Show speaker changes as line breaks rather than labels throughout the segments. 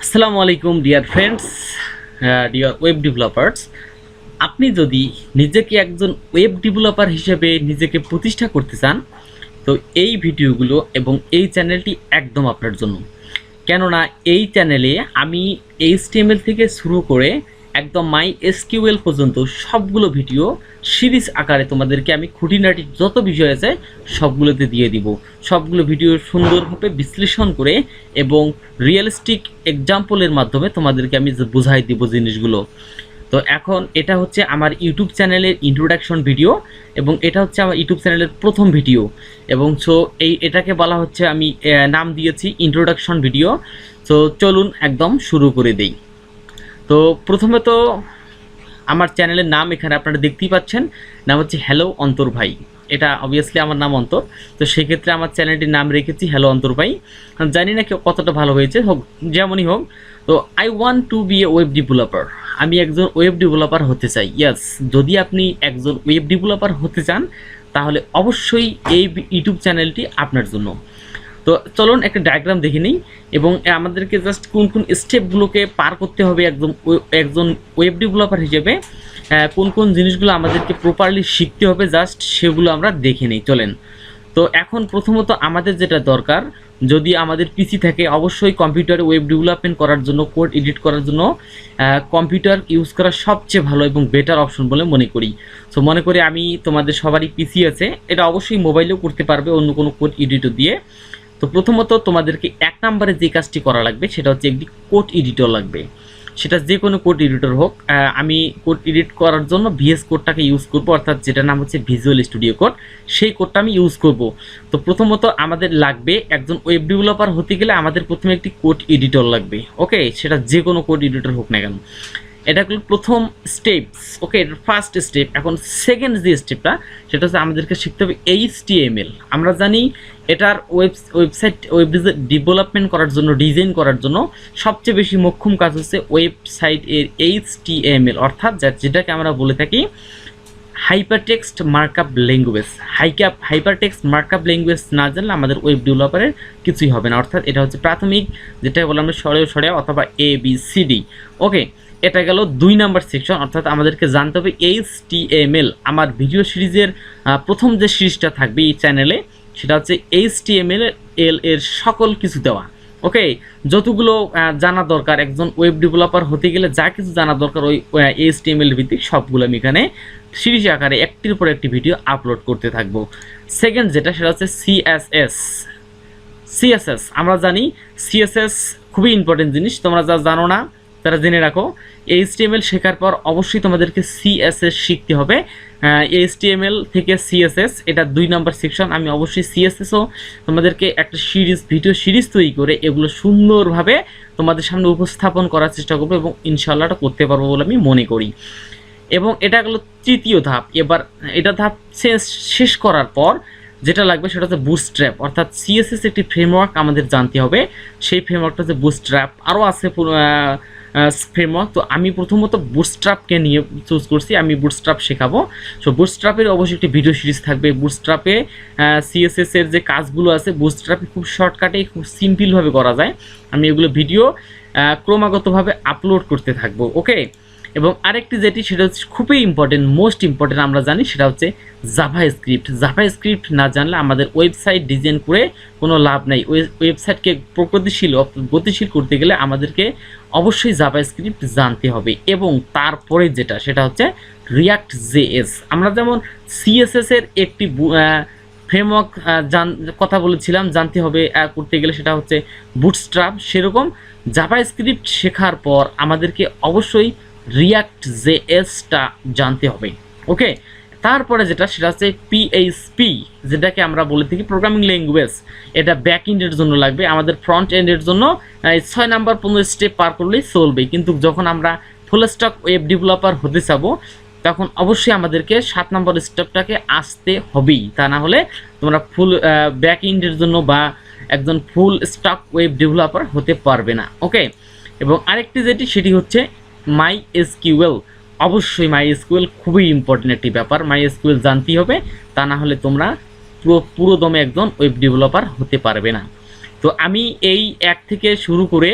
আসসালামু আলাইকুম dear friends, dear web developers. আপনি যদি নিজেকে একজন ওয়েব ডেভেলপার হিসেবে নিজেকে প্রতিষ্ঠা করতে চান, তো এই ভিডিওগুলো এবং এই চ্যানেলটি একদম আপনার জন্য। কেননা এই চ্যানেলে আমি এইচটিএমএল থেকে শুরু করে একদম মাই এসকিউএল পর্যন্ত সবগুলো ভিডিও সিরিজ আকারে তোমাদেরকে আমি খুঁটিনাটি যত বিষয় আছে সবগুলোতে দিয়ে দিব। সবগুলো ভিডিও সুন্দরভাবে বিশ্লেষণ করে এবং রিয়েলিস্টিক এক্সাম্পলের মাধ্যমে তোমাদেরকে আমি বোঝাই দিব জিনিসগুলো। তো এখন এটা হচ্ছে আমার ইউটিউব চ্যানেলের ইন্ট্রোডাকশন ভিডিও এবং এটা হচ্ছে আমার ইউটিউব চ্যানেলের প্রথম ভিডিও এবং এটাকে বলা হচ্ছে, আমি নাম দিয়েছি ইন্ট্রোডাকশন ভিডিও। তো চলুন একদম শুরু করে দেই। তো প্রথমে তো আমার চ্যানেলের নাম এখানে আপনারা দেখতেই পাচ্ছেন, নাম হচ্ছে হ্যালো অন্তর ভাই। এটা অবভিয়াসলি আমার নাম অন্তর, তো সেক্ষেত্রে আমার চ্যানেলটির নাম রেখেছি হ্যালো অন্তর ভাই। জানি না কেউ কতটা ভালো হয়েছে, হোক যেমনই হোক। তো I want to be a web developer. আমি একজন ওয়েব ডেভেলপার হতে চাই। ইয়াস, যদি আপনি একজন ওয়েব ডেভেলপার হতে চান তাহলে অবশ্যই এই ইউটিউব চ্যানেলটি আপনার জন্য। তো চলুন একটা ডায়াগ্রাম দেখে নিই এবং আমাদেরকে জাস্ট কোন কোন স্টেপগুলোকে পার করতে হবে একজন ওয়েব ডেভেলপার হিসেবে, কোন কোন জিনিসগুলো আমাদেরকে প্রপারলি শিখতে হবে, জাস্ট সেগুলো আমরা দেখে নিই। চলেন। তো এখন প্রথমত আমাদের যেটা দরকার, যদি আমাদের পিসি থাকে, অবশ্যই কম্পিউটারে ওয়েব ডেভেলপমেন্ট করার জন্য, কোড এডিট করার জন্য কম্পিউটার ইউজ করা সবচেয়ে ভালো এবং বেটার অপশন বলে মনে করি। সো মনে করি আমি তোমাদের সবারই পিসি আছে, এটা অবশ্যই মোবাইলেও করতে পারবে অন্য কোনো কোড এডিটর দিয়ে। তো প্রথমত তোমাদেরকে এক নম্বরে যে কাজটি করা লাগবে সেটা হচ্ছে একটি কোড এডিটর লাগবে, সেটা যে কোনো কোড এডিটর হোক। আমি কোড এডিট করার জন্য ভিএস কোডটাকে ইউজ করব, অর্থাৎ যেটা নাম হচ্ছে ভিজুয়াল স্টুডিও কোড, সেই কোডটা আমি ইউজ করব। তো প্রথমত আমাদের লাগবে, একজন ওয়েব ডেভেলপার হতে গেলে আমাদের প্রথমে একটি কোড এডিটর লাগবে। ওকে, সেটা যে কোনো কোড এডিটর হোক না কেন। এটা হলো প্রথম স্টেপস। ওকে, এটা ফার্স্ট স্টেপ। এখন সেকেন্ড যে স্টেপটা, সেটা হচ্ছে আমাদেরকে শিখতে হবে এইচটিএমএল। আমরা জানি এটার ওয়েবসাইট ডেভেলপমেন্ট করার জন্য, ডিজাইন করার জন্য সবচেয়ে বেশি মোক্ষম কাজ হচ্ছে ওয়েবসাইট এর এইচটিএমএল, অর্থাৎ যেটাকে আমরা বলে থাকি hypertext markup language. Hypertext markup language না জানলে আমাদের ওয়েব ডেভেলপারের কিছুই হবে না। অর্থাৎ এটা হচ্ছে প্রাথমিক, যেটা বলে আমরা সরেও অথবা ABCD। ওকে, এটা গেল 2 নাম্বার সেকশন, অর্থাৎ আমাদেরকে জানতে হবে HTML। আমার ভিডিও সিরিজের প্রথম যে সিরিজটা থাকবে এই চ্যানেলে, সেটা হচ্ছে HTML এর সকল কিছু দেওয়া। ওকে, যতগুলো জানা দরকার একজন ওয়েব ডেভেলপার হতে গেলে, যা কিছু জানা দরকার ওই HTML ভিত্তিক সবগুলো আমি এখানে সিরিজ আকারে একটির পর একটি ভিডিও আপলোড করতে থাকবো। সেকেন্ড যেটা, সেটা হচ্ছে সিএসএস। আমরা জানি সিএসএস খুবই ইম্পর্টেন্ট জিনিস, তোমরা যা জানো না তারা জেনে রাখো। এইচটিএমএল শেখার পর অবশ্যই তোমাদেরকে সিএসএস শিখতে হবে। এইচটিএমএল থেকে সিএসএস, এটা 2 নাম্বার সেকশন। আমি অবশ্যই সিএসএসও তোমাদেরকে একটা ভিডিও সিরিজ তৈরি করে এগুলো সুন্দরভাবে তোমাদের সামনে উপস্থাপন করার চেষ্টা করবো এবং ইনশাআল্লাহ এটা করতে পারবো বলে আমি মনে করি। এবং এটা হলো তৃতীয় ধাপ। এবার এটা ধাপ শেষ করার পর যেটা লাগবে সেটা হচ্ছে বুটস্ট্র্যাপ, অর্থাৎ সিএসএস একটি ফ্রেমওয়ার্ক আমাদের জানতে হবে। সেই ফ্রেমওয়ার্কটা হচ্ছে বুটস্ট্র্যাপ। আরও আছে ফ্রেমওয়ার্ক, তো আমি প্রথমত বুটস্ট্র্যাপকে নিয়ে চুজ করছি, আমি বুটস্ট্র্যাপ শেখাবো। সো বুটস্ট্র্যাপের অবশ্যই একটি ভিডিও সিরিজ থাকবে। বুটস্ট্র্যাপে সিএসএস এর যে কাজগুলো আছে, বুটস্ট্র্যাপে খুব শর্টকাটে খুব সিম্পলভাবে করা যায়। আমি এগুলো ভিডিও ক্রমাগতভাবে আপলোড করতে থাকবো। ওকে, এবং আরেকটি যেটি, সেটা হচ্ছে খুবই ইম্পর্টেন্ট, মোস্ট ইম্পর্টেন্ট আমরা জানি, সেটা হচ্ছে জাভাস্ক্রিপ্ট না জানলে আমাদের ওয়েবসাইট ডিজাইন করে কোনো লাভ নাই। ওয়েবসাইটকে গতিশীল করতে গেলে আমাদেরকে অবশ্যই জাভাস্ক্রিপ্ট জানতে হবে। এবং তারপরে যেটা, সেটা হচ্ছে রিয়াক্ট জেএস। আমরা যেমন সিএসএস এর একটি ফ্রেমওয়ার্ক কথা বলেছিলাম জানতে হবে করতে গেলে, সেটা হচ্ছে বুটস্ট্র্যাপ, সেরকম জাভাস্ক্রিপ্ট শেখার পর আমাদেরকে অবশ্যই রিয়াক্ট জেএসটা জানতে হবে। ওকে, তারপরে যেটা, সেটা হচ্ছে পিএইচপি, যেটাকে আমরা বলে থাকি প্রোগ্রামিং ল্যাঙ্গুয়েজ। এটা ব্যাক এন্ডের জন্য লাগবে, আমাদের ফ্রন্ট এন্ডের জন্য 6 নাম্বার 15 স্টেপ পার করলেই চলবে। কিন্তু যখন আমরা ফুল স্ট্যাক ওয়েব ডেভেলপার হতে চাবো, তখন অবশ্যই আমাদেরকে 7 নম্বর স্টেপটাকে আসতে হবেই, তা না হলে তোমরা ফুল ব্যাক এন্ডের জন্য বা একজন ফুল স্ট্যাক ওয়েব ডেভেলপার হতে পারবে না। ওকে, এবং আরেকটি যেটি, সেটি হচ্ছে মাই এসকিউএল। অবশ্যই মাই এসকিউএল খুবই ইম্পর্টেন্ট একটি ব্যাপার, মাই এসকিউএল জানতেই হবে, তা না হলে তোমরা পুরো দমে একজন ওয়েব ডেভেলপার হতে পারবে না। তো আমি এই এক থেকে শুরু করে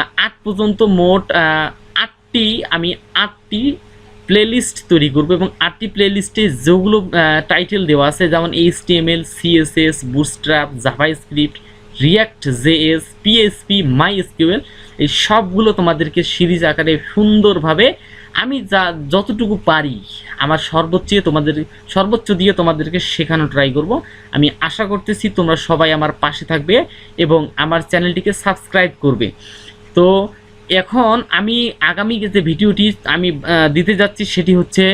8 পর্যন্ত মোট 8টি আমি 8টি প্লেলিস্ট তৈরি করব এবং 8টি প্লেলিস্টে যেগুলো টাইটেল দেওয়া আছে যেমন HTML, CSS, bootstrap, JavaScript, react JS, PSP, MySQL, এই সবগুলো তোমাদেরকে সিরিজ আকারে সুন্দরভাবে আমি যতটুকু পারি আমার সর্বোচ্চ দিয়ে তোমাদেরকে শেখানো ট্রাই করব। আমি আশা করতেছি তোমরা সবাই আমার পাশে থাকবে এবং আমার চ্যানেলটিকে সাবস্ক্রাইব করবে। তো এখন আমি আগামী যে ভিডিওটি আমি দিতে যাচ্ছি সেটি হচ্ছে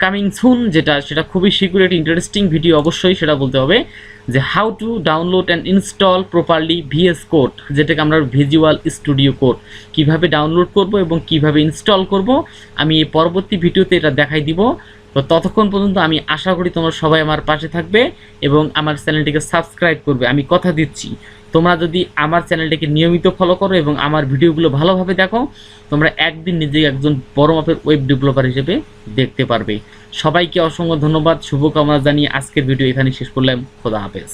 কামিং সুন, সেটা খুবই শীঘ্রই একটি ইন্টারেস্টিং ভিডিও, অবশ্যই সেটা বলতে হবে যে how to download and install properly VS code, যেটাকে আমরা ভিজুয়াল স্টুডিও কোড কিভাবে ডাউনলোড করব এবং কিভাবে ইনস্টল করব আমি এই পরবর্তী ভিডিওতে এটা দেখাই দিব। তো ততক্ষণ পর্যন্ত আমি আশা করি তোমরা সবাই আমার পাশে থাকবে এবং আমার চ্যানেলটিকে সাবস্ক্রাইব করবে। আমি কথা দিচ্ছি তোমরা যদি আমার চ্যানেলটিকে নিয়মিত ফলো করো এবং আমার ভিডিওগুলো ভালোভাবে দেখো, তোমরা একদিন নিজে একজন বড় মাপের ওয়েব ডেভেলপার হিসেবে দেখতে পারবে। সবাইকে অসংখ্য ধন্যবাদ, শুভকামনা জানিয়ে আজকের ভিডিও এখানে শেষ করলাম। খোদা হাফেজ।